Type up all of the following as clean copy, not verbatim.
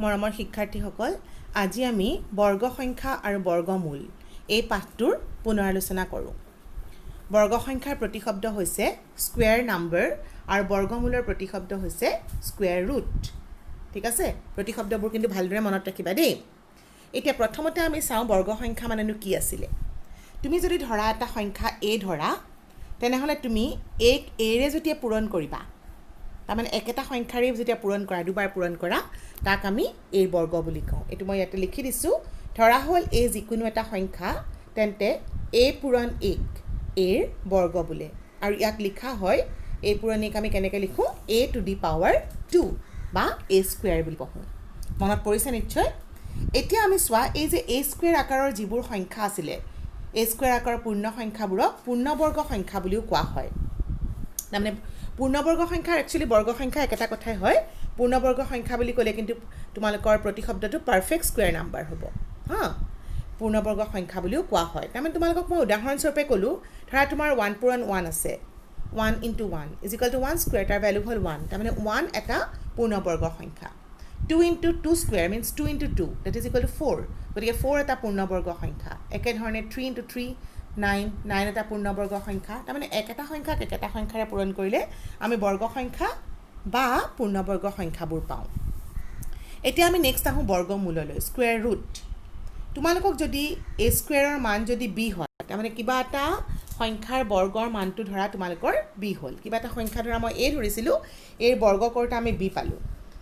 মৰমৰ শিক্ষাৰ্থীসকল, আজি আমি বৰ্গ সংখ্যা আৰু বৰ্গমূল এই পাঠটোৰ পুনৰালোচনা কৰোঁ। বৰ্গ সংখ্যাৰ প্ৰতিশব্দ হৈছে স্কুৱেৰ নাম্বাৰ আৰু বৰ্গমূলৰ প্ৰতিশব্দ হৈছে স্কুৱেৰ ৰুট। ঠিক আছে, প্ৰতিশব্দবোৰ কিন্তু ভালদৰে মনত ৰাখিবা দেই। এতিয়া প্ৰথমতে আমি চাওঁ বৰ্গ সংখ্যা মানেনো কি আছিলে। তুমি যদি ধৰা এটা সংখ্যা এ ধৰা, তেনেহ'লে তুমি এক এৰে যেতিয়া পূৰণ কৰিবা, তাৰমানে একেটা সংখ্যাৰে যেতিয়া পূৰণ কৰা, দুবাৰ পূৰণ কৰা, তাক আমি এৰ বৰ্গ বুলি কওঁ। এইটো মই ইয়াতে লিখি দিছোঁ। ধৰা হ'ল এ যিকোনো এটা সংখ্যা, তেন্তে এ পূৰণ এক এৰ বৰ্গ বোলে। আৰু ইয়াক লিখা হয় এ পূৰণ এক আমি কেনেকৈ লিখোঁ, এ টু দি পাৱাৰ 2 বা এ স্কুৱেৰ বুলি পঢ়োঁ। মনত পৰিছে নিশ্চয়। এতিয়া আমি চোৱা, এই যে এ স্কুৱেৰ আকাৰৰ যিবোৰ সংখ্যা আছিলে, এ স্কুৱেৰ আকাৰৰ পূৰ্ণ সংখ্যাবোৰক পূৰ্ণবৰ্গ সংখ্যা বুলিও কোৱা হয়। তাৰমানে পূৰ্ণবৰ্গ সংখ্যাৰ একচুৱেলি বৰ্গ সংখ্যা একেটা কথাই হয়। পূৰ্ণবৰ্গ সংখ্যা বুলি ক'লে কিন্তু তোমালোকৰ প্ৰতিশব্দটো পাৰফেক্ট স্কুৱেৰ নাম্বাৰ হ'ব। হা, পূৰ্ণবৰ্গ সংখ্যা বুলিও কোৱা হয়। তাৰমানে তোমালোকক মই উদাহৰণস্বৰূপে ক'লোঁ, ধৰা তোমাৰ 1 পূৰণ 1 আছে, 1 × 1 = 1 স্কুৱেৰ, তাৰ ভেলু হ'ল 1। তাৰমানে 1 এটা পূৰ্ণবৰ্গ সংখ্যা। 2 × 2 স্কুৱেৰ মিনছ 2 × 2 = 4, গতিকে 4 এটা পূৰ্ণবৰ্গ সংখ্যা। একেধৰণে 3 × 3 9 এটা পূৰ্ণবৰ্গ সংখ্যা। তাৰমানে একেটা সংখ্যাক একেটা সংখ্যাৰে পূৰণ কৰিলে আমি বৰ্গ সংখ্যা বা পূৰ্ণবৰ্গ সংখ্যাবোৰ পাওঁ। এতিয়া আমি নেক্সট আহোঁ বৰ্গমূললৈ, স্কুৱেৰ ৰুট। তোমালোকক যদি এ স্কুৱেৰৰ মান যদি বি হয়, তাৰমানে কিবা এটা সংখ্যাৰ বৰ্গৰ মানটো ধৰা তোমালোকৰ বি হ'ল, কিবা এটা সংখ্যা ধৰা মই এ ধৰিছিলোঁ, এৰ বৰ্গ কৰোঁতে আমি বি পালোঁ,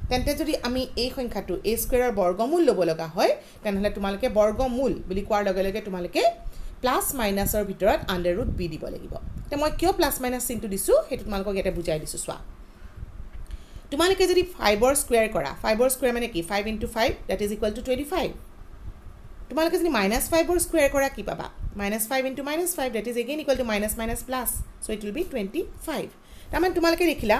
তেন্তে যদি আমি এই সংখ্যাটো এ স্কুৱেৰৰ বৰ্গমূল ল'ব লগা হয়, তেনেহ'লে তোমালোকে বৰ্গমূল বুলি কোৱাৰ লগে লগে তোমালোকে প্লাছ মাইনাছৰ ভিতৰত √b দিব লাগিব। এতিয়া মই কিয় প্লাছ মাইনাছ চিনটো দিছোঁ সেইটো তোমালোকক ইয়াতে বুজাই দিছোঁ। চোৱা, তোমালোকে যদি 5ৰ স্কুৱেৰ কৰা, 5ৰ স্কুৱেৰ মানে কি, 5 × 5 = 25। তোমালোকে যদি -5ৰ স্কুৱেৰ কৰা, কি পাবা, -5 × -5 = +, so it will be 25। তাৰমানে তোমালোকে দেখিলা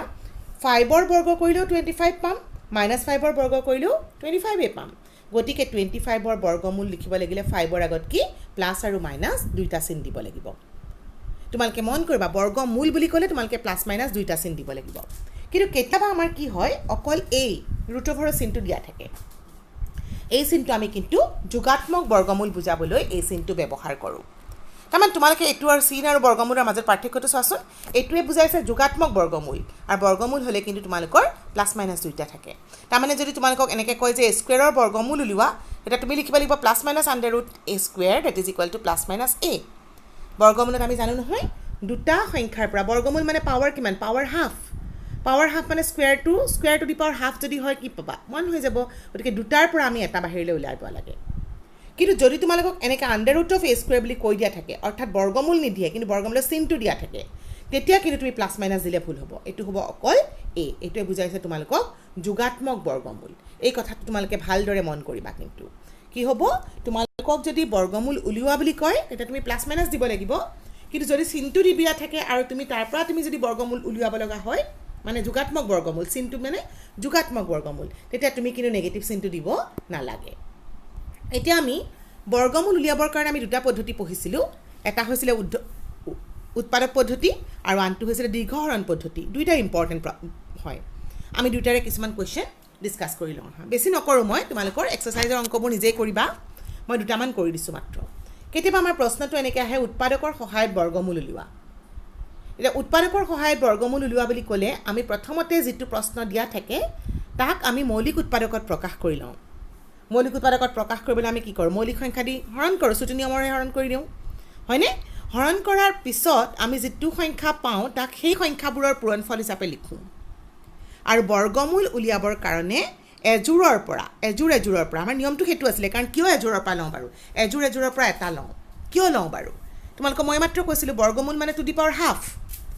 5ৰ বৰ্গ কৰিলেও 25 পাম, -5ৰ বৰ্গ কৰিলেও 25 পাম। গতিকে 25ৰ বৰ্গমূল লিখিব লাগিলে 5ৰ আগত কি প্লাছ আৰু মাইনাছ দুইটা চিন দিব লাগিব। তোমালোকে মন কৰিবা, বৰ্গমূল বুলি ক'লে তোমালোকে প্লাছ মাইনাছ দুইটা চিন দিব লাগিব। কিন্তু কেতিয়াবা আমাৰ কি হয়, অকল এই ৰুট অভাৰৰ চিনটো দিয়া থাকে। এই চিনটো আমি কিন্তু যোগাত্মক বৰ্গমূল বুজাবলৈ এই চিনটো ব্যৱহাৰ কৰোঁ। তাৰমানে তোমালোকে এইটো আৰু চিন আৰু বৰ্গমূলৰ মাজত পাৰ্থক্যটো চোৱাচোন। এইটোৱে বুজাইছে যোগাত্মক বৰ্গমূল, আৰু বৰ্গমূল হ'লে কিন্তু তোমালোকৰ প্লাছ মাইনাছ দুইটা থাকে। তাৰমানে যদি তোমালোকক এনেকৈ কয় যে স্কুৱেৰৰ বৰ্গমূল উলিওৱা, তেতিয়া তুমি লিখিব লাগিব +- √a² + -a। বৰ্গমূলত আমি জানো নহয়, দুটা সংখ্যাৰ পৰা, বৰ্গমূল মানে পাৱাৰ কিমান, পাৱাৰ হাফ। পাৱাৰ হাফ মানে square to the power half যদি হয় কি পাবা, 1 হৈ যাব। গতিকে দুটাৰ পৰা আমি এটা বাহিৰলৈ উলিয়াই দিব লাগে। কিন্তু যদি তোমালোকক এনেকৈ √a² বুলি কৈ দিয়া থাকে, অৰ্থাৎ বৰ্গমূল নিদিয়ে কিন্তু বৰ্গমূলৰ চিনটো দিয়া থাকে, তেতিয়া কিন্তু তুমি প্লাছ মাইনাছ দিলে ভুল হ'ব। এইটো হ'ব অকল এ। এইটোৱে বুজাইছে তোমালোকক যোগাত্মক বৰ্গমূল। এই কথাটো তোমালোকে ভালদৰে মন কৰিবা। কিন্তু কি হ'ব, তোমালোকক যদি বৰ্গমূল উলিওৱা বুলি কয়, তেতিয়া তুমি প্লাছ মাইনাছ দিব লাগিব। কিন্তু যদি চিনটো দি দিয়া থাকে আৰু তুমি তাৰ পৰা তুমি যদি বৰ্গমূল উলিয়াব লগা হয়, মানে যোগাত্মক বৰ্গমূল, চিনটো মানে যোগাত্মক বৰ্গমূল, তেতিয়া তুমি কিন্তু নেগেটিভ চিনটো দিব নালাগে। এতিয়া আমি বৰ্গমূল উলিয়াবৰ কাৰণে আমি দুটা পদ্ধতি পঢ়িছিলোঁ। এটা হৈছিলে উৎপাদক পদ্ধতি আৰু আনটো হৈছিলে দীৰ্ঘহৰণ পদ্ধতি। দুইটা ইম্পৰ্টেণ্ট হয়। আমি দুইটাৰে কিছুমান কুৱেশ্যন ডিছকাছ কৰি লওঁ। বেছি নকৰোঁ মই, তোমালোকৰ এক্সাৰচাইজৰ অংকবোৰ নিজেই কৰিবা। মই দুটামান কৰি দিছোঁ মাত্ৰ। কেতিয়াবা আমাৰ প্ৰশ্নটো এনেকৈ আহে, উৎপাদকৰ সহায়ত বৰ্গমূল উলিওৱা। এতিয়া উৎপাদকৰ সহায়ত বৰ্গমূল উলিওৱা বুলি ক'লে আমি প্ৰথমতে যিটো প্ৰশ্ন দিয়া থাকে তাক আমি মৌলিক উৎপাদকত প্ৰকাশ কৰি লওঁ। মৌলিক উৎপাদকত প্ৰকাশ কৰিবলৈ আমি কি কৰোঁ, মৌলিক সংখ্যা দি হৰণ কৰোঁ, চুটি নিয়মৰে হৰণ কৰি দিওঁ, হয়নে? হৰণ কৰাৰ পিছত আমি যিটো সংখ্যা পাওঁ তাক সেই সংখ্যাবোৰৰ পূৰণফল হিচাপে লিখোঁ। আৰু বৰ্গমূল উলিয়াবৰ কাৰণে এযোৰৰ পৰা আমাৰ নিয়মটো সেইটো আছিলে। কাৰণ কিয় এযোৰৰ পৰা লওঁ বাৰু, এযোৰৰ পৰা এটা লওঁ, কিয় লওঁ বাৰু? তোমালোকক মই মাত্ৰ কৈছিলোঁ বৰ্গমূল মানে টু দি পাৱাৰ হাফ।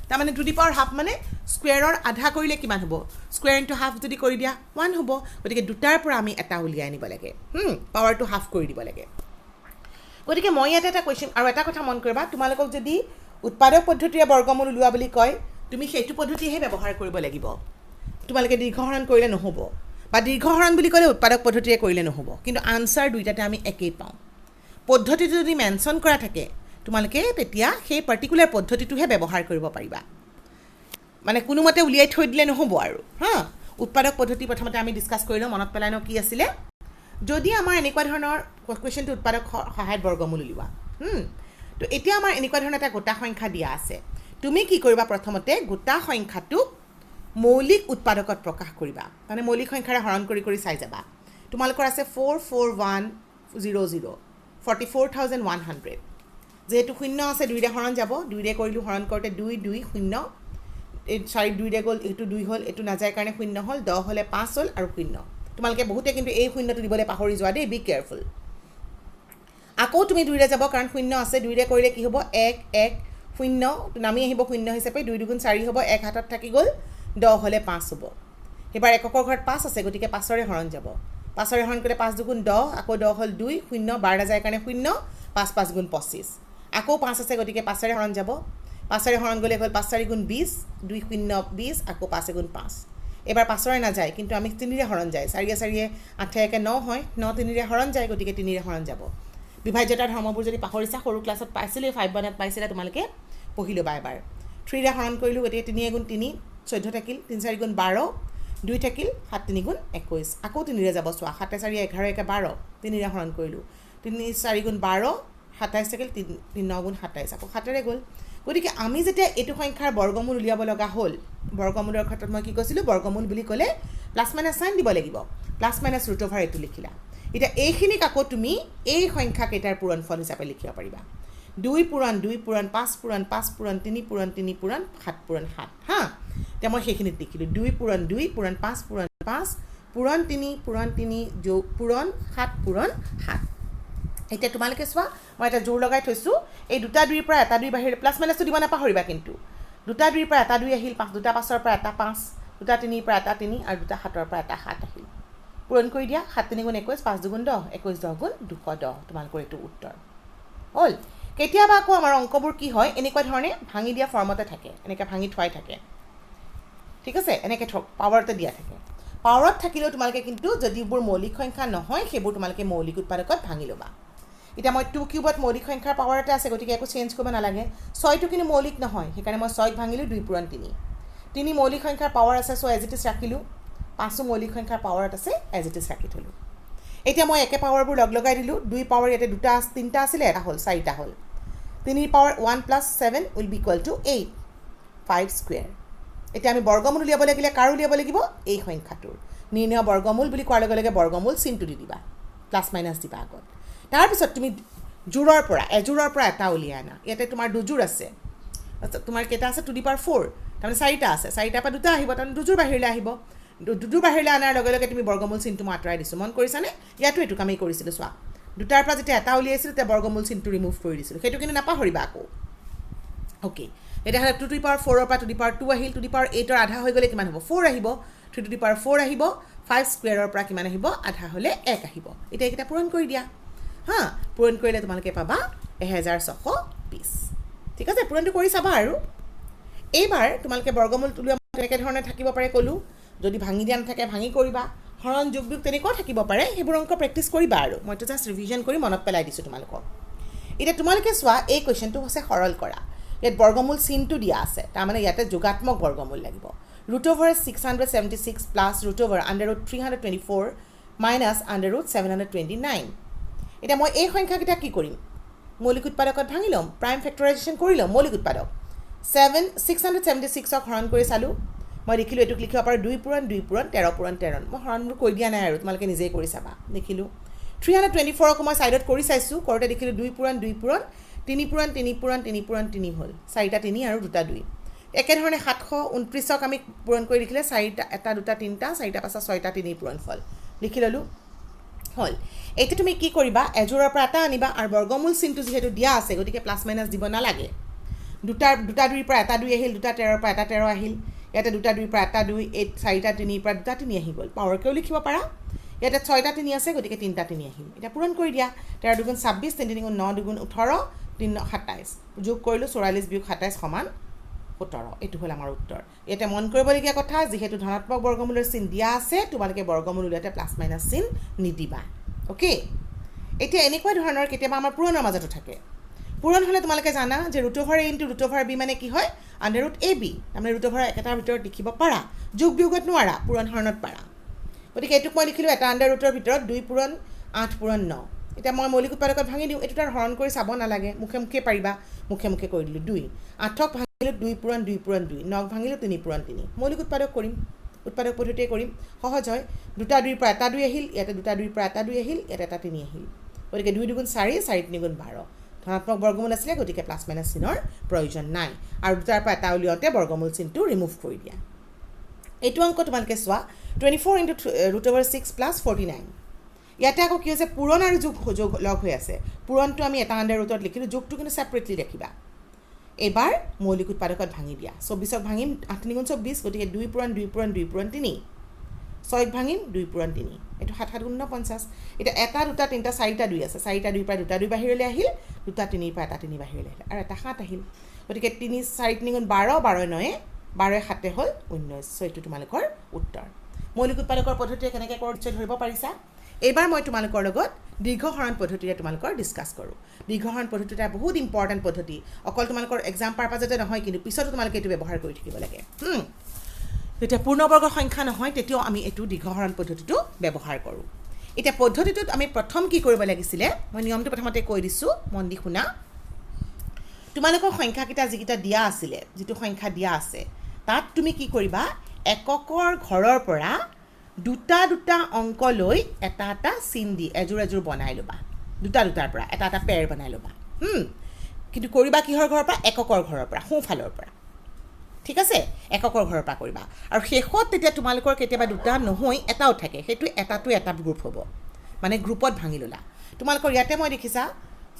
তাৰমানে টু দি পাৱাৰ হাফ মানে স্কুৱেৰৰ আধা কৰিলে কিমান হ'ব, স্কুৱেৰ ইনটু হাফ যদি কৰি দিয়া 1 হ'ব। গতিকে দুটাৰ পৰা আমি এটা উলিয়াই আনিব লাগে, পাৱাৰটো হাফ কৰি দিব লাগে। গতিকে মই ইয়াতে এটা কুৱেশ্যন আৰু এটা কথা মন কৰিবা, তোমালোকক যদি উৎপাদক পদ্ধতিৰে বৰ্গমূল উলিওৱা বুলি কয়, তুমি সেইটো পদ্ধতিহে ব্যৱহাৰ কৰিব লাগিব। তোমালোকে দীৰ্ঘহৰণ কৰিলে নহ'ব, বা দীৰ্ঘহৰণ বুলি ক'লে উৎপাদক পদ্ধতিৰে কৰিলে নহ'ব। কিন্তু আনচাৰ দুইটাতে আমি একেই পাওঁ। পদ্ধতিটো যদি মেনশ্যন কৰা থাকে, তোমালোকে তেতিয়া সেই পাৰ্টিকুলাৰ পদ্ধতিটোহে ব্যৱহাৰ কৰিব পাৰিবা। মানে কোনোমতে উলিয়াই থৈ দিলে নহ'ব আৰু। উৎপাদক পদ্ধতি প্ৰথমতে আমি ডিসকাস কৰিলো মনত পেলাই ন কি আছিল যদি আমাৰ এনেকুৱা ধৰণৰ কোৱেশ্চনটো উৎপাদক সহায়ত বৰ্গমূল উলিওৱা তো এতিয়া আমাৰ এনেকুৱা ধৰণৰ এটা গোটা সংখ্যা দিয়া আছে তুমি কি কৰিবা প্ৰথমতে গোটা সংখ্যাটো মৌলিক উৎপাদকত প্ৰকাশ কৰিবা মানে মৌলিক সংখ্যাৰে হৰণ কৰি কৰি চাই যাবা তোমালোকৰ আছে 44100 44100 যেহেতু শূন্য আছে দুইৰে হৰণ যাব দুইৰে কৰিলো হৰণ কৰতে 2 2 0 এই 4 দুইৰে গল এটো 2 হল এটো না যায় কাৰণে শূন্য হল 10 হলে 5 হল আৰু শূন্য তোমালোকে বহুতে কিন্তু এই শূন্যটো দিবলে পাহৰি যোৱা দেই বি কেয়াৰফুল আকৌ তুমি দুইৰে যাব কাৰণ শূন্য আছে দুইৰে কৰিলে কি হ'ব 1 1 শূন্য নামি আহিব শূন্য হিচাপে 2 2 4 হ'ব এক হাতত থাকি গল 10 হলে 5 হ'ব এবাৰ এককৰ ঘৰত 5 আছে গতিকে 5 ৰে হৰণ যাব 5 ৰে হৰণ কৰিলে 5 2 10 আকৌ 10 হল 2 শূন্য 12 যায় কাৰণে শূন্য 5 5 গুণ 25 আকৌ 5 আছে গতিকে 5 ৰে হৰণ যাব 5 ৰে হৰণ গলে হল 5 4 গুণ 20 2 শূন্য 20 আকৌ 5 গুণ 5 এবাৰ 5 ৰে না যায় কিন্তু আমি 3 ৰে হৰণ যায় 4 4 8 1 9 হয় 9 3 ৰে হৰণ যায় গতিকে 3 ৰে হৰণ যাব বিভাজ্যতাৰ ধৰ্মবোৰ যদি পাহৰিছা সৰু ক্লাছত পাইছিলে 5 বনাত পাইছিলে তোমালোকে পঢ়িলো বাৰ 3 ৰে হৰণ কৰিলো গতিকে 3 গুণ 3 14 থাকিল 3 4 গুণ 12 2 থাকিল 7 3 গুণ 21 আকৌ 3 ৰে যাব চোৱা 7 4 11 1 12 3 ৰে হৰণ কৰিলো 3 4 গুণ 12 27 থাকিল 3 9 গুণ 27 আকৌ 7 ৰে গল গতিকে আমি যেতিয়া এটো সংখ্যাৰ বৰ্গমূল উলিয়াব লগা হল বৰ্গমূলৰ ক্ষেত্ৰত মই কি কৈছিলো বৰ্গমূল বুলি ক'লে প্লাস মাইনাস সাইন দিব লাগিব প্লাস মাইনাস ৰুট ওভাৰ এটো লিখিলা এটা এইখিনি কাকো তুমি এই সংখ্যা কেইটাৰ পূৰণফল হিচাপে লিখিব পাৰিবা 2 পূৰণ 2 পূৰণ 5 পূৰণ 5 পূৰণ 3 পূৰণ 3 পূৰণ 7 পূৰণ 7 হা তে মই সেইখিনিত লিখিলো 2 পূৰণ 2 পূৰণ 5 পূৰণ 5 পূৰণ 3 পূৰণ 3 যোগ পূৰণ 7 পূৰণ 7 এটা তোমালোকে চোৱা মই এটা জোৰ লগাই থৈছো এই দুটা দুইৰ পৰা এটা দুই বাহিৰ প্লাস মাইনাসটো দিব না পাহৰিবা কিন্তু দুটা দুইৰ পৰা এটা দুই আহিল 5 দুটা 5ৰ পৰা এটা 5 দুটা 3ৰ পৰা এটা 3 আৰু দুটা 7ৰ পৰা এটা 7 আহিল পূৰণ কৰি দিয়া 7 3 গুণ 21 5 2 গুণ 10 21 10 গুণ 210 তোমালোকৰ এটো উত্তৰ হল কেতিয়াবা আকৌ আমাৰ অংকবোৰ কি হয় এনেকুৱা ধৰণে ভাঙি দিয়া ফৰ্মতে থাকে এনেকা ভাঙি থোৱাই থাকে ঠিক আছে এনেকে পাৱাৰতে দিয়া থাকে পাৱাৰত থাকিলেও তোমালোকে কিন্তু যদিবোৰ মৌলিক সংখ্যা নহয় সেইবোৰ তোমালোকে মৌলিক উৎপাদকত ভাঙি লবা এটা মই 2 কিউবত মৌলিক সংখ্যাৰ পাৱাৰতে আছে গতিকে একো চেঞ্জ কৰিব নালাগে 6 টো কিন্তু মৌলিক নহয় সেইকাৰণে মই 6 ভাঙিলো 2 পূৰণ 3 3 মৌলিক সংখ্যাৰ পাৱাৰ আছে সো এজ ইট ইজ ৰাখিলো 5 মৌলিক সংখ্যাৰ পাৱাৰত আছে এজ ইট ইজ ৰাখি থলো এতিয়া মই একে পাৱাৰবোৰ লগ লগাই দিলো 2 পাৱাৰ ইয়াতে দুটা তিনটা আছিল এটা হল 4টা হল 3 power 1 + 7 will be equal to 8 5 square এতিয়া আমি বৰ্গমূল উলিয়াব লাগিলে কাৰ উলিয়াব লাগিব এই সংখ্যাটোৰ নিৰ্ণয় বৰ্গমূল বুলি কোৱাৰ লগে লগে বৰ্গমূল চিনটো দি দিবা প্লাস মাইনাস দিবা আগত তাৰ পিছত তুমি জোৰৰ পৰা এজোৰৰ পৰা এটা উলিয়াই আনা ইয়াতে তোমাৰ দুজোৰ আছে তোমাৰ কেটা আছে 2 ^ 4 তাৰমানে 4টা আছে 4টাৰ পৰা দুটা আহিব তাৰমানে দুজোৰ বাহিৰলৈ আহিব দুজোৰ বাহিৰলৈ আনাৰ লগে লগে তুমি বৰ্গমূল চিনটো আঁতৰাই দিছো মন কৰিছানে ইয়াতো এটো কামেই কৰিছিল চোৱা দুটাৰ পৰা যেতিয়া এটা উলিয়াইছিল তে বৰ্গমূল চিনটো ৰিমুভ কৰি দিছিল সেইটো কিন্তু নাপাহৰিবা আকৌ ওকে এটা হলে 2 ^ 4 ৰ পৰা 2 ^ 2 আহিল 2 ^ 8 ৰ আধা হৈ গলে কিমান হ'ব 4 আহিব 3 ^ 4 আহিব 5 স্কয়াৰৰ পৰা কিমান আহিব আধা হলে 1 আহিব এটা এটা পূৰণ কৰি দিয়া হা পূৰণ কৰিলে তোমালোকে পাবা 1620 ঠিক আছে পূৰণটো কৰি চাবা আৰু এইবাৰ তোমালোকে বৰ্গমূল তুলিয়া কেনেকৈ ধৰণে থাকিব পাৰে কলো যদি ভাঙি দিয়া নাথাকে ভাঙি কৰিবা হৰণ যোগ বিয়োগ তেনেকুৱা থাকিব পাৰে সেইবোৰ অংক প্ৰেক্টিছ কৰিবা আৰু মই তো জাস্ট ৰিভিজন কৰি মনত পেলাই দিছো তোমালোকক এটা তোমালোকে চোৱা এই কোৱেশ্চনটো হৈছে সৰল কৰা ইয়াত বৰ্গমূল চিনটো দিয়া আছে তাৰ মানে ইয়াতে যোগাত্মক বৰ্গমূল লাগিব √676 প্লাস √324 মাইনাস √729 এটা মই এই সংখ্যা কিটা কি কৰিম মৌলিক উৎপাদকত ভাঙি লম প্ৰাইম ফেক্টৰাইজেশ্যন কৰি লম মৌলিক উৎপাদক 676 ক হৰণ কৰি চালো মই লিখিলো এটুক লিখিব পাৰো 2 পূৰণ 2 পূৰণ 13 পূৰণ 13 মই হৰণবোৰ কৈ দিয়া নাই আৰু তোমালোকে নিজেই কৰি চাবা লিখিলো 324 ক মই সাইডত কৰি চাইছো কৰতে দেখিলো 2 পূৰণ 2 পূৰণ 3 পূৰণ 3 পূৰণ 3 পূৰণ 3 হল 4টা 3 আৰু দুটা 2 একে ধৰণে 729 ক আমি পূৰণ কৰি লিখিলে 4টা এটা দুটা 3টা 4টা 5টা 6টা 3 পূৰণ ফল লিখি ললো হল এইটো তুমি কি কৰিবা এজোৰৰ পৰা এটা আনিবা আৰু বৰ্গমূল চিনটো যেহেতু দিয়া আছে গতিকে প্লাস মাইনাস দিব না লাগে দুটা 2ৰ পৰা এটা 2 আহিল দুটা 13ৰ পৰা এটা 13 আহিল ইয়াতে দুটা 2ৰ পৰা এটা 2 4টা 3ৰ পৰা দুটা 3 আহি গল পাৱাৰ কেও লিখিব পাৰা ইয়াতে 6টা 3 আছে গতিকে 3টা 3 আহিল এটা পূৰণ কৰি দিয়া 13 2 * 26 3 3 9 2 18 3 27 যোগ কৰিলো 44 বিয়োগ 27 সমান 17 এটো হল আমাৰ উত্তৰ এটা মন কৰিবলগীয়া কথা যেহেতু ধনাত্মক বৰ্গমূলৰ চিন দিয়া আছে তোমালোকে বৰ্গমূল উলিয়াতে প্লাস মাইনাস চিন নিদিবা ওকে এতিয়া এনেকুৱা ধৰণৰ কেতিয়াবা আমাৰ পূৰণৰ মাজতো থাকে পূৰণ হ'লে তোমালোকে জানা যে √a ইনটু √b মানে কি হয় √ab তাৰমানে √a একেটাৰ ভিতৰত লিখিব পাৰা যোগ বিয়োগত নোৱাৰা পূৰণ হৰণত পাৰা গতিকে এইটোক মই লিখিলোঁ এটা √ৰ ভিতৰত 2 পূৰণ 8 পূৰণ 9 এতিয়া মই মৌলিক উৎপাদকত ভাঙি দিওঁ এইটো তাৰ হৰণ কৰি চাব নালাগে মুখে মুখে পাৰিবা মুখে মুখে কৰি দিলোঁ 2 8ক ভাঙিলোঁ 2 পূৰণ 2 পূৰণ 2 9ক ভাঙিলোঁ 3 পূৰণ 3 মৌলিক উৎপাদক কৰিম উৎপাদক পদ্ধতিয়ে কৰিম সহজ হয় 2টা 2ৰ পৰা এটা 2 আহিল ইয়াতে 2টা 2ৰ পৰা এটা 2 আহিল ইয়াতে এটা 3 আহিল গতিকে 2 2 4 4 3 12 ধনাত্মক বৰ্গমূল আছিলে গতিকে প্লাছ মাইনাছ চিনৰ প্ৰয়োজন নাই আৰু 2টাৰ পৰা এটা উলিয়াওঁতে বৰ্গমূল চিনটো ৰিমুভ কৰি দিয়া এইটো অংক তোমালোকে চোৱা 24 ইনটু √6 প্লাছ 49 ইয়াতে আকৌ কি হৈছে পূৰণ আৰু যোগ লগ হৈ আছে পূৰণটো আমি এটা √ত লিখিলোঁ যোগটো কিন্তু ছেপাৰেটলি ৰাখিবা এবাৰ মৌলিক উৎপাদকত ভাঙি দিয়া 24ক ভাঙিম 8 × 24 গতিকে 2 পূৰণ 2 পূৰণ 2 পূৰণ 3 6ক ভাঙিম 2 পূৰণ 3 এইটো 7 7 গুণ 50 এতিয়া এটা দুটা তিনিটা চাৰিটা 2 আছে চাৰিটা 2ৰ পৰা দুটা 2 বাহিৰলৈ আহিল দুটা 3ৰ পৰা এটা 3 বাহিৰলৈ আহিল আৰু এটা 7 আহিল গতিকে 3 4 3 গুণ 12 12 9 12 7 হ'ল 19 এইটো তোমালোকৰ উত্তৰ মৌলিক উৎপাদকৰ পদ্ধতিৰে কেনেকৈ কৰোঁ ধৰিব পাৰিছা এইবাৰ মই তোমালোকৰ লগত দীৰ্ঘহৰণ পদ্ধতিৰে তোমালোকৰ ডিছকাছ কৰোঁ দীৰ্ঘহৰণ পদ্ধতি এটা বহুত ইম্পৰ্টেণ্ট পদ্ধতি অকল তোমালোকৰ এক্সাম পাৰপাজতে নহয় কিন্তু পিছতো তোমালোকে এইটো ব্যৱহাৰ কৰি থাকিব লাগে যেতিয়া পূৰ্ণবৰ্গৰ সংখ্যা নহয় তেতিয়াও আমি এইটো দীৰ্ঘহৰণ পদ্ধতিটো ব্যৱহাৰ কৰোঁ এতিয়া পদ্ধতিটোত আমি প্ৰথম কি কৰিব লাগিছিলে মই নিয়মটো প্ৰথমতে কৈ দিছোঁ মন দি শুনা তোমালোকৰ সংখ্যাকেইটা যিকেইটা দিয়া আছিলে যিটো সংখ্যা দিয়া আছে তাত তুমি কি কৰিবা এককৰ ঘৰৰ পৰা দুটা দুটা অংক লৈ এটা এটা চিন দি এযোৰ এযোৰ বনাই ল'বা দুটাৰ পৰা এটা এটা পেৰ বনাই ল'বা কিন্তু কৰিবা কিহৰ ঘৰৰ পৰা এককৰ ঘৰৰ পৰা সোঁফালৰ পৰা ঠিক আছে এককৰ ঘৰৰ পৰা কৰিবা আৰু শেষত তেতিয়া তোমালোকৰ কেতিয়াবা দুটা নহয় এটাও থাকে সেইটো এটাটো এটা গ্ৰুপ হ'ব মানে গ্ৰুপত ভাঙি ল'লা তোমালোকৰ ইয়াতে মই দেখিছা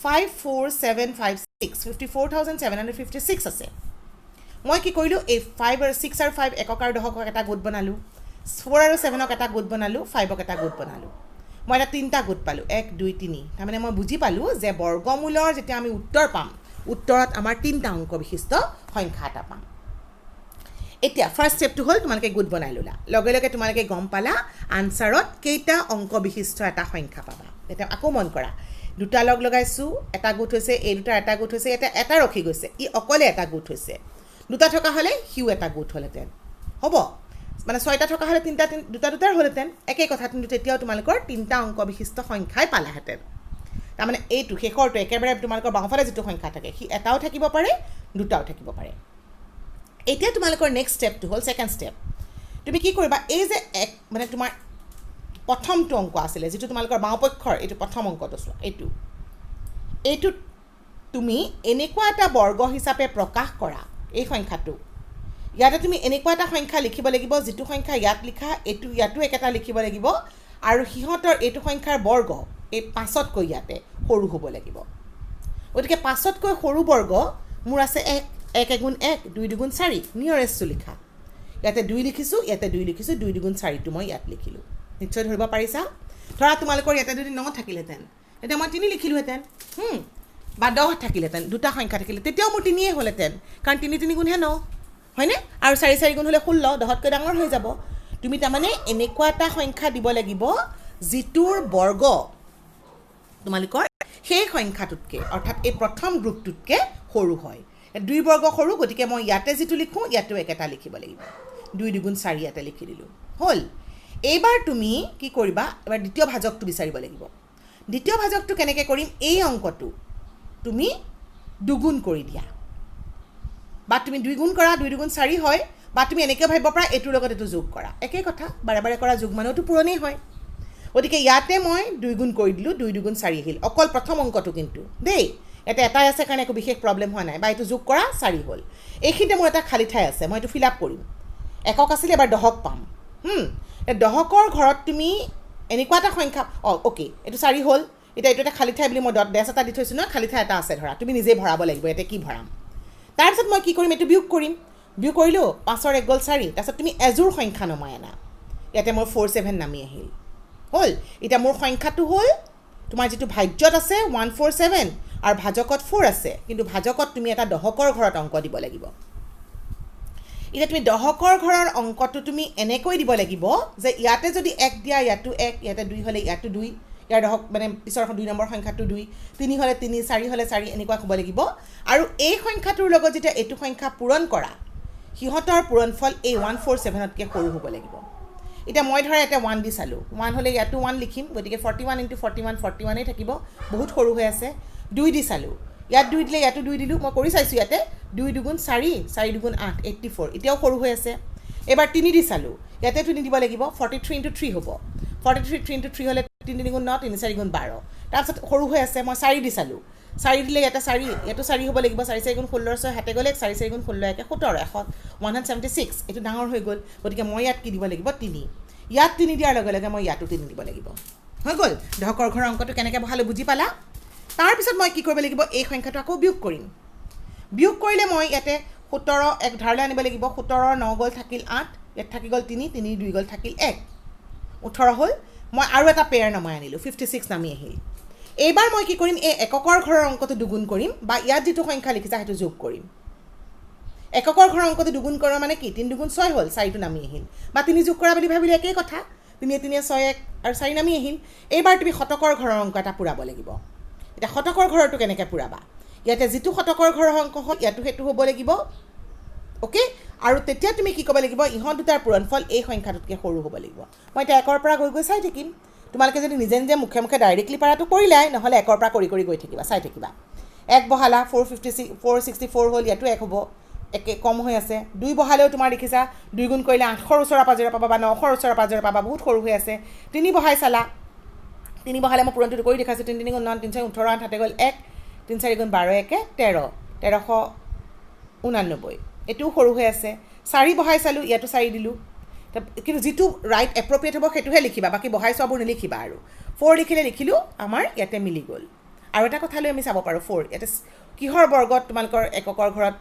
54756 54,756 আছে মই কি কৰিলোঁ এই 5 আৰু 6 আৰু 5 একক আৰু দশকক এটা গোট বনালোঁ 4 আৰু 7ক এটা গোট বনালোঁ 5ক এটা গোট বনালোঁ মই এটা তিনিটা গোট পালোঁ 1 2 3 তাৰমানে মই বুজি পালোঁ যে বৰ্গমূলৰ যেতিয়া আমি উত্তৰ পাম উত্তৰত আমাৰ তিনিটা অংক বিশিষ্ট সংখ্যা এটা পাম এতিয়া ফাৰ্ষ্ট ষ্টেপটো হ'ল তোমালোকে গোট বনাই ল'লা লগে লগে তোমালোকে গম পালা আনচাৰত কেইটা অংক বিশিষ্ট এটা সংখ্যা পাবা এতিয়া আকৌ মন কৰা দুটা লগ লগাইছোঁ এটা গোট হৈছে এই দুটাৰ এটা গোট হৈছে এটা এটা ৰখি গৈছে ই অকলে এটা গোট হৈছে দুটা থকা হ'লে সিও এটা গোট হ'লহেঁতেন হ'ব মানে 6টা থকা হ'লে তিনিটা দুটা দুটাৰ হ'লহেঁতেন একেই কথা কিন্তু তেতিয়াও তোমালোকৰ তিনিটা অংক বিশিষ্ট সংখ্যাই পালাহেঁতেন তাৰমানে এইটো শেষৰটো একেবাৰে তোমালোকৰ বাওঁফালে যিটো সংখ্যা থাকে সি এটাও থাকিব পাৰে দুটাও থাকিব পাৰে এতিয়া তোমালোকৰ নেক্সট ষ্টেপটো হ'ল ছেকেণ্ড ষ্টেপ তুমি কি কৰিবা এই যে মানে তোমাৰ প্ৰথমটো অংক আছিলে যিটো তোমালোকৰ বাওঁপক্ষৰ এইটো প্ৰথম অংকটো চোৱা এইটোত তুমি এনেকুৱা এটা বৰ্গ হিচাপে প্ৰকাশ কৰা এই সংখ্যাটো ইয়াতে তুমি এনেকুৱা এটা সংখ্যা লিখিব লাগিব যিটো সংখ্যা ইয়াত লিখা এইটো ইয়াতো একেটা লিখিব লাগিব আৰু সিহঁতৰ এইটো সংখ্যাৰ বৰ্গ এই 5তকৈ ইয়াতে সৰু হ'ব লাগিব গতিকে 5তকৈ সৰু বৰ্গ মোৰ আছে 1 1 গুণ 1 2 গুণ 4 নিয়ৰেষ্টটো লিখা ইয়াতে 2 লিখিছোঁ ইয়াতে 2 লিখিছোঁ 2 গুণ 4টো মই ইয়াত লিখিলোঁ নিশ্চয় ধৰিব পাৰিছা ধৰা তোমালোকৰ ইয়াতে যদি 9 থাকিলেহেঁতেন এতিয়া মই 3 লিখিলোহেঁতেন বা 10 থাকিলেহেঁতেন দুটা সংখ্যা থাকিলে তেতিয়াও মোৰ 3য়ে হ'লহেঁতেন কাৰণ 3 3 গুণহে 9 হয়নে আৰু 4 4 গুণ হ'লে 16 10তকৈ ডাঙৰ হৈ যাব তুমি তাৰমানে এনেকুৱা এটা সংখ্যা দিব লাগিব যিটোৰ বৰ্গ তোমালোকৰ সেই সংখ্যাটোতকৈ অৰ্থাৎ এই প্ৰথম গ্ৰুপটোতকৈ সৰু হয় 2 বৰ্গ সৰু গতিকে মই ইয়াতে যিটো লিখোঁ ইয়াতো একেটা লিখিব লাগিব 2 গুণ 4 ইয়াতে লিখি দিলোঁ হ'ল এইবাৰ তুমি কি কৰিবা এবাৰ দ্বিতীয় ভাজকটো বিচাৰিব লাগিব দ্বিতীয় ভাজকটো কেনেকৈ কৰিম এই অংকটো তুমি দুগুণ কৰি দিয়া বা তুমি 2 গুণ কৰা 2 গুণ 4 হয় বা তুমি এনেকৈ ভাবিব পাৰা এইটোৰ লগত এইটো যোগ কৰা একেই কথা বাৰে বাৰে কৰা যোগ মানেওতো পুৰণেই হয় গতিকে ইয়াতে মই 2 গুণ কৰি দিলোঁ 2 গুণ 4 আহিল অকল প্ৰথম অংকটো কিন্তু দেই ইয়াতে এটাই আছে কাৰণে একো বিশেষ প্ৰব্লেম হোৱা নাই বা এইটো যোগ কৰা 4 হ'ল এইখিনিতে মোৰ এটা খালী ঠাই আছে মই এইটো ফিল আপ কৰিম একক আছিলে এবাৰ দহক পাম দহকৰ ঘৰত তুমি এনেকুৱা এটা সংখ্যা অ'কে এইটো 4 হ'ল এতিয়া এইটো এটা খালী ঠাই বুলি মই ডেছ এটা দি থৈছোঁ নহয় খালী ঠাই এটা আছে ধৰা তুমি নিজেই ভৰাব লাগিব ইয়াতে কি ভৰাম তাৰপিছত মই কি কৰিম এইটো বিয়োগ কৰিম বিয়োগ কৰিলোঁ 5ৰ 1 গ'ল 4 তাৰপিছত তুমি এযোৰ সংখ্যা নমাই আনা ইয়াতে মোৰ 47 নামি আহিল হ'ল এতিয়া মোৰ সংখ্যাটো হ'ল তোমাৰ যিটো ভাজ্যত আছে 147 আৰু ভাজকত 4 আছে কিন্তু ভাজকত তুমি এটা দহকৰ ঘৰত অংক দিব লাগিব এতিয়া তুমি দহকৰ ঘৰৰ অংকটো তুমি এনেকৈ দিব লাগিব যে ইয়াতে যদি 1 দিয়া ইয়াতো 1 ইয়াতে 2 হ'লে ইয়াতো 2 ইয়াৰ দহক মানে পিছৰ 2 নম্বৰ সংখ্যাটো 2 3 হ'লে 3 4 হ'লে 4 এনেকুৱা হ'ব লাগিব আৰু এই সংখ্যাটোৰ লগত যেতিয়া এইটো সংখ্যা পূৰণ কৰা সিহঁতৰ পূৰণফল এই 147তকৈ সৰু হ'ব লাগিব এতিয়া মই ধৰা এটা 1 দি চালোঁ 1 হ'লে ইয়াতো 1 লিখিম গতিকে 41 × 41 41 থাকিব বহুত সৰু হৈ আছে 2 দি চালোঁ ইয়াত 2 দিলে ইয়াতো 2 দিলোঁ মই কৰি চাইছোঁ ইয়াতে 2 2 4 4 2 8 84 এতিয়াও সৰু হৈ আছে এবাৰ 3 দি চালোঁ ইয়াতে 3 দিব লাগিব 43 × 3 হ'ব 43 3 × 3 হ'লে 3 3 9 3 4 12 তাৰপিছত সৰু হৈ আছে মই 4 দি চালোঁ 4 দিলে ইয়াতে 4 ইয়াতো 4 হ'ব লাগিব 4 4 16 6 হাতে গ'লে 4 4 16 17 176 এইটো ডাঙৰ হৈ গ'ল গতিকে মই ইয়াত কি দিব লাগিব 3 ইয়াত 3 দিয়াৰ লগে লগে মই ইয়াতো 3 দিব লাগিব হৈ গ'ল দহকৰ ঘৰৰ অংকটো কেনেকৈ বহালো বুজি পালা তাৰপিছত মই কি কৰিব লাগিব এই সংখ্যাটো আকৌ বিয়োগ কৰিম বিয়োগ কৰিলে মই ইয়াতে 17 এক ধাৰলৈ আনিব লাগিব 17 9 গ'ল থাকিল 8 ইয়াত থাকি গ'ল 3 3 2 গ'ল থাকিল 1 18 হ'ল মই আৰু এটা পেয়াৰ নামাই আনিলোঁ 56 নামি আহিল এইবাৰ মই কি কৰিম এই এককৰ ঘৰৰ অংকটো দুগুণ কৰিম বা ইয়াত যিটো সংখ্যা লিখিছা সেইটো যোগ কৰিম এককৰ ঘৰৰ অংকটো দুগুণ কৰা মানে কি 3 2 6 হ'ল 4টো নামি আহিল বা 3 যোগ কৰা বুলি ভাবিলে একেই কথা 3 3 6 1 আৰু 4 নামি আহিল এইবাৰ তুমি শতকৰ ঘৰৰ অংক এটা পুৰাব লাগিব এটা শতকৰ ঘৰটো কেনেকৈ পুৰাবা ইয়াতে যিটো শতকৰ ঘৰৰ অংক হয় ইয়াতো সেইটো হ'ব লাগিব ওকে আৰু তেতিয়া তুমি কি ক'ব লাগিব ইহঁত দুটাৰ পূৰণফল এই সংখ্যাটোতকৈ সৰু হ'ব লাগিব মই এতিয়া 1ৰ পৰা গৈ চাই থাকিম তোমালোকে যদি নিজে নিজে মুখে মুখে ডাইৰেক্টলি পাৰাটো কৰিলাই নহ'লে 1ৰ পৰা কৰি কৰি গৈ থাকিবা চাই থাকিবা 1 বহালা 464 হ'ল ইয়াতো 1 হ'ব একে কম হৈ আছে 2 বহালেও তোমাৰ দেখিছা 2 গুণ কৰিলে 800ৰ ওচৰে পাজৰে পাবা বা 900ৰ ওচৰে পাজৰে পাবা বহুত সৰু হৈ আছে 3 বহাই চালা 3 বহালে মই পূৰণটো কৰি দেখাইছোঁ 3 3 9 3 4 18 8 হাতে গ'ল 1 3 4 12 1 13 1399 এইটোও সৰু হৈ আছে 4 বহাই চালোঁ ইয়াতো 4 দিলোঁ কিন্তু যিটো ৰাইট এপ্ৰপ্ৰিয়েট হ'ব সেইটোহে লিখিবা বাকী বহাই চোৱাবোৰ নিলিখিবা আৰু 4 লিখিলে লিখিলোঁ আমাৰ ইয়াতে মিলি গ'ল আৰু এটা কথা লৈ আমি চাব পাৰোঁ 4 ইয়াতে কিহৰ বৰ্গত তোমালোকৰ এককৰ ঘৰত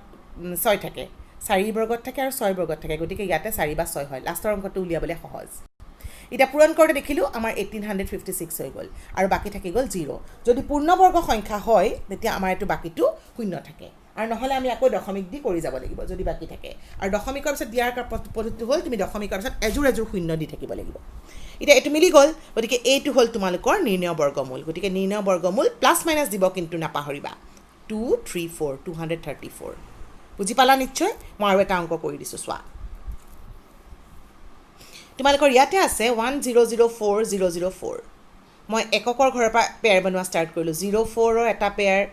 6 থাকে 4 বৰ্গত থাকে আৰু 6 বৰ্গত থাকে গতিকে ইয়াতে 4 বা 6 হয় লাষ্টৰ অংকটো উলিয়াবলৈ সহজ এতিয়া পূৰণ কৰোঁতে দেখিলোঁ আমাৰ 1856 হৈ গ'ল আৰু বাকী থাকি গ'ল 0 যদি পূৰ্ণবৰ্গ সংখ্যা হয় তেতিয়া আমাৰ এইটো বাকীটো শূন্য থাকে আৰু নহ'লে আমি আকৌ দশমিক দি কৰি যাব লাগিব যদি বাকী থাকে আৰু দশমিকৰ পিছত দিয়াৰ পদ্ধতি হ'ল তুমি দশমিকৰ পিছত এযোৰ শূন্য দি থাকিব লাগিব এতিয়া এইটো মিলি গ'ল গতিকে এইটো হ'ল তোমালোকৰ নিৰ্ণয় বৰ্গমূল গতিকে নিৰ্ণয় বৰ্গমূল প্লাছ মাইনাছ দিব কিন্তু নাপাহৰিবা 234 234 বুজি পালা নিশ্চয় মই আৰু এটা অংক কৰি দিছোঁ চোৱা তোমালোকৰ ইয়াতে আছে 1004004 মই এককৰ ঘৰৰ পৰা পেয়াৰ বনোৱা ষ্টাৰ্ট কৰিলোঁ 04ৰ এটা পেয়াৰ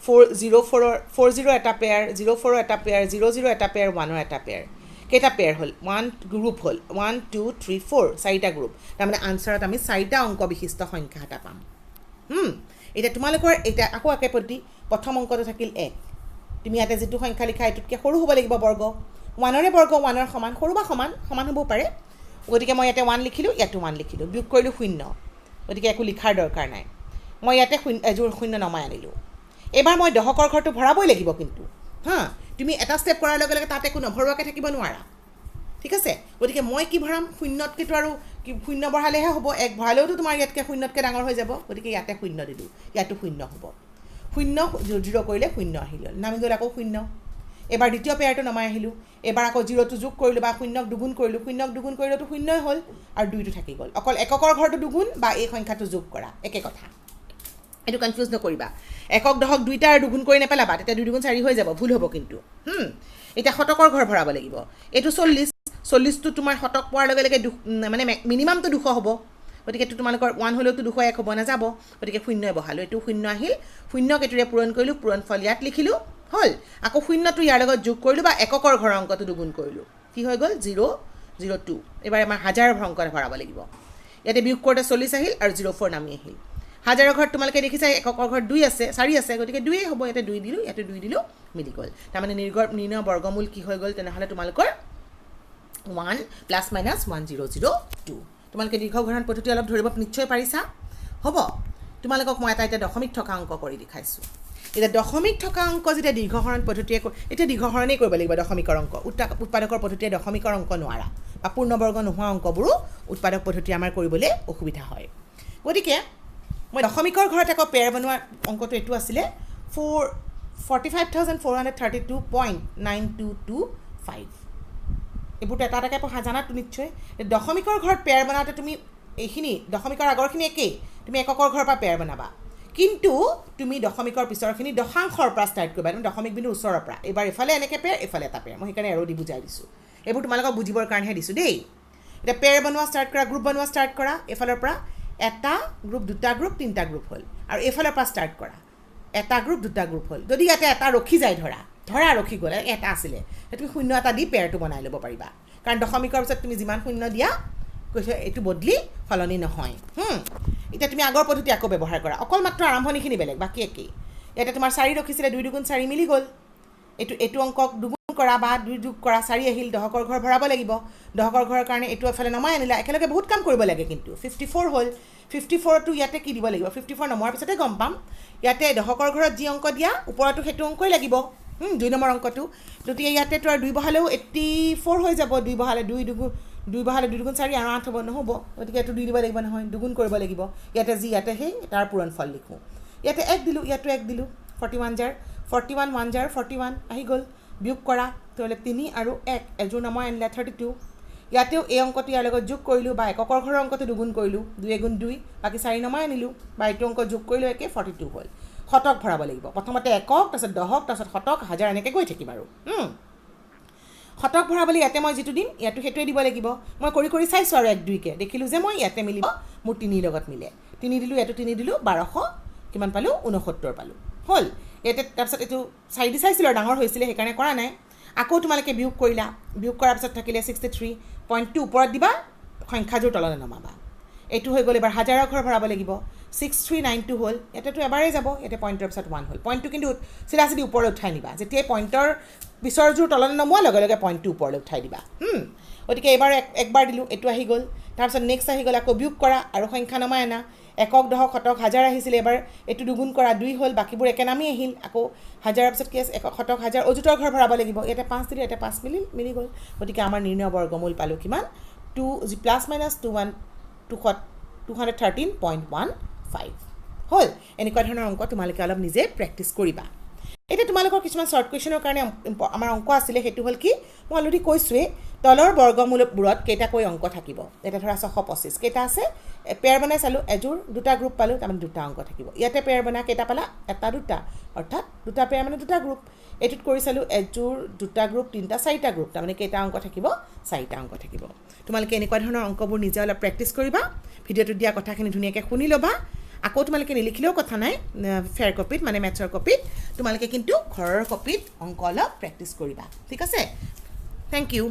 40 এটা পেয়াৰ 04ৰ এটা পেয়াৰ 00 এটা পেয়াৰ 1ৰ এটা পেয়াৰ কেইটা পেয়াৰ হ'ল 1 গ্ৰুপ হ'ল 1 2 3 4 চাৰিটা গ্ৰুপ তাৰমানে আনচাৰত আমি 4টা অংক বিশিষ্ট সংখ্যা এটা পাম এতিয়া তোমালোকৰ এটা আকৌ একে পদ্ধতি প্ৰথম অংকটো থাকিল 1 তুমি ইয়াতে যিটো সংখ্যা লিখা এইটোতকৈ সৰু হ'ব লাগিব বৰ্গ 1ৰে বৰ্গ 1ৰ সমান সৰু বা সমান হ'ব পাৰে গতিকে মই ইয়াতে 1 লিখিলোঁ ইয়াতো 1 লিখিলোঁ বিয়োগ কৰিলোঁ 0 গতিকে একো লিখাৰ দৰকাৰ নাই মই ইয়াতে এযোৰ 0 নমাই আনিলোঁ এবাৰ মই দহকৰ ঘৰটো ভৰাবই লাগিব কিন্তু তুমি এটা ষ্টেপ কৰাৰ লগে লগে তাত একো নভৰোৱাকৈ থাকিব নোৱাৰা ঠিক আছে গতিকে মই কি ভৰাম 0তকৈতো আৰু 0 বঢ়ালেহে হ'ব 1 ভৰালেওতো তোমাৰ ইয়াতকৈ 0তকৈ ডাঙৰ হৈ যাব গতিকে ইয়াতে 0 দিলোঁ ইয়াতো 0 হ'ব 0 0 কৰিলে 0 আহিল নামি গ'ল আকৌ 0 এবাৰ দ্বিতীয় পেয়াৰটো নমাই আহিলোঁ এবাৰ আকৌ 0টো যোগ কৰিলোঁ বা 0ক দুগুণ কৰিলোঁ 0ক দুগুণ কৰিলেতো 0ই হ'ল আৰু 2টো থাকি গ'ল অকল এককৰ ঘৰটো দুগুণ বা এই সংখ্যাটো যোগ কৰা একে কথা এইটো কনফিউজ নকৰিবা একক দহক দুইটা আৰু দুগুণ কৰি নেপেলাবা তেতিয়া 2 2 4 হৈ যাব ভুল হ'ব কিন্তু এতিয়া শতকৰ ঘৰ ভৰাব লাগিব এইটো 40টো তোমাৰ শতক পোৱাৰ লগে লগে মানে মিনিমামটো 200 হ'ব গতিকে এইটো তোমালোকৰ 1 হ'লেওতো 201 হ'ব নাযাব গতিকে 0 বহালোঁ এইটো 0 আহিল 0ক এইটোৰে পূৰণ কৰিলোঁ পূৰণফল ইয়াত লিখিলোঁ হ'ল আকৌ 0টো ইয়াৰ লগত যোগ কৰিলোঁ বা এককৰ ঘৰৰ অংকটো দুগুণ কৰিলোঁ কি হৈ গ'ল 002 এবাৰ আমাৰ হাজাৰৰ অংক ভৰাব লাগিব ইয়াতে বিয়োগ কৰোঁতে 40 আহিল আৰু 04 নামি আহিল হাজাৰৰ ঘৰত তোমালোকে দেখিছা এককৰ ঘৰত 2 আছে 4 আছে গতিকে 2 হ'ব ইয়াতে 2 দিলোঁ ইয়াতে 2 দিলোঁ মিলি গ'ল তাৰমানে নিৰ্ণয় বৰ্গমূল কি হৈ গ'ল তেনেহ'লে তোমালোকৰ 1 প্লাছ মাইনাছ 1002 তোমালোকে দীৰ্ঘঘৰণ পদ্ধতি অলপ ধৰিব নিশ্চয় পাৰিছা হ'ব তোমালোকক মই এটা এতিয়া দশমিক থকা অংক কৰি দেখাইছোঁ এতিয়া দশমিক থকা অংক যেতিয়া দীৰ্ঘহৰণ পদ্ধতিয়ে এতিয়া দীৰ্ঘহৰণেই কৰিব লাগিব দশমিকৰ অংক উৎপাদকৰ পদ্ধতিয়ে দশমিকৰ অংক নোৱাৰা বা পূৰ্ণবৰ্গ নোহোৱা অংকবোৰো উৎপাদক পদ্ধতি আমাৰ কৰিবলৈ অসুবিধা হয় গতিকে মই দশমিকৰ ঘৰত আকৌ পেয়াৰ বনোৱা অংকটো এইটো আছিলে 45,432.9225 এইবোৰতো এটা এটাকৈ পঢ়া জানাতো নিশ্চয় দশমিকৰ ঘৰত পেয়াৰ বনাওঁতে তুমি এইখিনি দশমিকৰ আগৰখিনি একেই তুমি এককৰ ঘৰৰ পৰা পেয়াৰ বনাবা কিন্তু তুমি দশমিকৰ পিছৰখিনি দশাংশৰ পৰা ষ্টাৰ্ট কৰিবা তুমি দশমিক বিন্দুৰ ওচৰৰ পৰা এবাৰ এফালে এনেকৈ পেয়াৰ এফালে এটা পেয়াৰ মই সেইকাৰণে এৰো দি বুজাই দিছোঁ এইবোৰ তোমালোকক বুজিবৰ কাৰণেহে দিছোঁ দেই এতিয়া পেয়াৰ বনোৱা ষ্টাৰ্ট কৰা গ্ৰুপ বনোৱা ষ্টাৰ্ট কৰা এফালৰ পৰা এটা গ্ৰুপ দুটা গ্ৰুপ তিনিটা গ্ৰুপ হ'ল আৰু এফালৰ পৰা ষ্টাৰ্ট কৰা এটা গ্ৰুপ দুটা গ্ৰুপ হ'ল যদি ইয়াতে এটা ৰখি যায় ধৰা ৰখি গ'ল এটা আছিলে তুমি শূন্য এটা দি পেয়াৰটো বনাই ল'ব পাৰিবা কাৰণ দশমিকৰ পিছত তুমি যিমান শূন্য দিয়া কৈছে এইটো বদলি সলনি নহয় এতিয়া তুমি আগৰ পদ্ধতি আকৌ ব্যৱহাৰ কৰা অকল মাত্ৰ আৰম্ভণিখিনি বেলেগ বাকী একেই ইয়াতে তোমাৰ 4 ৰখিছিলে 2 দুগুণ 4 মিলি গ'ল এইটো অংকক দুগুণ কৰা বা 2 যোগ কৰা 4 আহিল দশকৰ ঘৰ ভৰাব লাগিব দশকৰ ঘৰৰ কাৰণে এইটো এফালে নমাই আনিলা একেলগে বহুত কাম কৰিব লাগে কিন্তু 54 হ'ল 54টো ইয়াতে কি দিব লাগিব 54 নমোৱাৰ পিছতে গম পাম ইয়াতে দশকৰ ঘৰত যি অংক দিয়া ওপৰতো সেইটো অংকই লাগিব 2 নম্বৰ অংকটো গতিকে ইয়াতে তো আৰু 2 বহালেও 84 হৈ যাব 2 বহালে 2 বহালে 2 দুগুণ 4 আৰু 8 হ'ব নহ'ব গতিকে এইটো 2 দিব লাগিব নহয় দুগুণ কৰিব লাগিব ইয়াতে যি ইয়াতে সেই তাৰ পূৰণ ফল লিখোঁ ইয়াতে 1 দিলোঁ ইয়াতো 1 দিলোঁ 41 জাৰ 41 1 জাৰ 41 আহি গ'ল বিয়োগ কৰা তেতিয়াহ'লে 3 আৰু 1 এযোৰ নমাই আনিলে 32 ইয়াতেও এই অংকটো ইয়াৰ লগত যোগ কৰিলোঁ বা এককৰ ঘৰৰ অংকটো দুগুণ কৰিলোঁ 2 গুণ 2 বাকী 4 নমাই আনিলোঁ বা এইটো অংক যোগ কৰিলোঁ একে 42 হ'ল শতক ভৰাব লাগিব প্ৰথমতে একক তাৰপিছত দশক তাৰপিছত শতক হাজাৰ এনেকৈ গৈ থাকিম আৰু শতক ভৰাবলৈ ইয়াতে মই যিটো দিম ইয়াতো সেইটোৱে দিব লাগিব মই কৰি চাইছোঁ আৰু 1 2কে দেখিলোঁ যে মই ইয়াতে মিলিব মোৰ 3 লগত মিলে 3 দিলোঁ ইয়াতো 3 দিলোঁ 1200 কিমান পালোঁ 69 পালোঁ হ'ল ইয়াতে তাৰপিছত এইটো 4 দি চাইছিলোঁ আৰু ডাঙৰ হৈছিলে সেইকাৰণে কৰা নাই আকৌ তোমালোকে বিয়োগ কৰিলা বিয়োগ কৰাৰ পিছত থাকিলে 63.2 ওপৰত দিবা সংখ্যাযোৰ তললৈ নমাবা এইটো হৈ গ'ল এবাৰ হাজাৰৰ ঘৰ ভৰাব লাগিব 6392 হ'ল ইয়াতেতো এবাৰেই যাব ইয়াতে পইণ্টৰ পিছত 1 হ'ল পইণ্টটো কিন্তু চিধা চিধি ওপৰলৈ উঠাই নিবা যেতিয়াই পইণ্টৰ পিছৰযোৰ তললৈ নমোৱাৰ লগে লগে পইণ্টটো ওপৰলৈ উঠাই দিবা গতিকে এইবাৰ একবাৰ দিলোঁ এইটো আহি গ'ল তাৰপিছত নেক্সট আহি গ'ল আকৌ বিয়োগ কৰা আৰু সংখ্যা নমাই আনা একক দশক শতক হাজাৰ আহিছিলে এবাৰ এইটো দুগুণ কৰা 2 হ'ল বাকীবোৰ একে নামি আহিল আকৌ হাজাৰৰ পিছত কেছ একক শতক হাজাৰ অযুতৰ ঘৰ ভৰাব লাগিব ইয়াতে 5 দিলোঁ ইয়াতে 5 মিলি গ'ল গতিকে আমাৰ নিৰ্ণয় বৰ্গমূল পালোঁ কিমান 2 প্লাছ মাইনাছ 213.15 হ'ল এনেকুৱা ধৰণৰ অংক তোমালোকে অলপ নিজে প্ৰেক্টিছ কৰিবা এতিয়া তোমালোকৰ কিছুমান শ্বৰ্ট কুৱেশ্যনৰ কাৰণে আমাৰ অংক আছিলে সেইটো হ'ল কি মই অলৰেডি কৈছোঁৱেই তলৰ বৰ্গমূলবোৰত কেইটাকৈ অংক থাকিব এটা ধৰা 625 কেইটা আছে পেয়াৰ বনাই চালোঁ এযোৰ দুটা গ্ৰুপ পালোঁ তাৰমানে দুটা অংক থাকিব ইয়াতে পেয়াৰ বনাই কেইটা পালা এটা দুটা অৰ্থাৎ দুটা পেয়াৰ মানে দুটা গ্ৰুপ এইটোত কৰি চালোঁ এযোৰ দুটা গ্ৰুপ তিনিটা চাৰিটা গ্ৰুপ তাৰমানে কেইটা অংক থাকিব চাৰিটা অংক থাকিব তোমালোকে এনেকুৱা ধৰণৰ অংকবোৰ নিজে অলপ প্ৰেক্টিছ কৰিবা ভিডিঅ'টোত দিয়া কথাখিনি ধুনীয়াকৈ শুনি ল'বা আকৌ তোমালোকে নিলিখিলেও কথা নাই ফেয়াৰ কপিত মানে মেথছৰ কপিত তোমালোকে কিন্তু ঘৰৰ কপিত অংক অলপ প্ৰেক্টিছ কৰিবা ঠিক আছে থেংক ইউ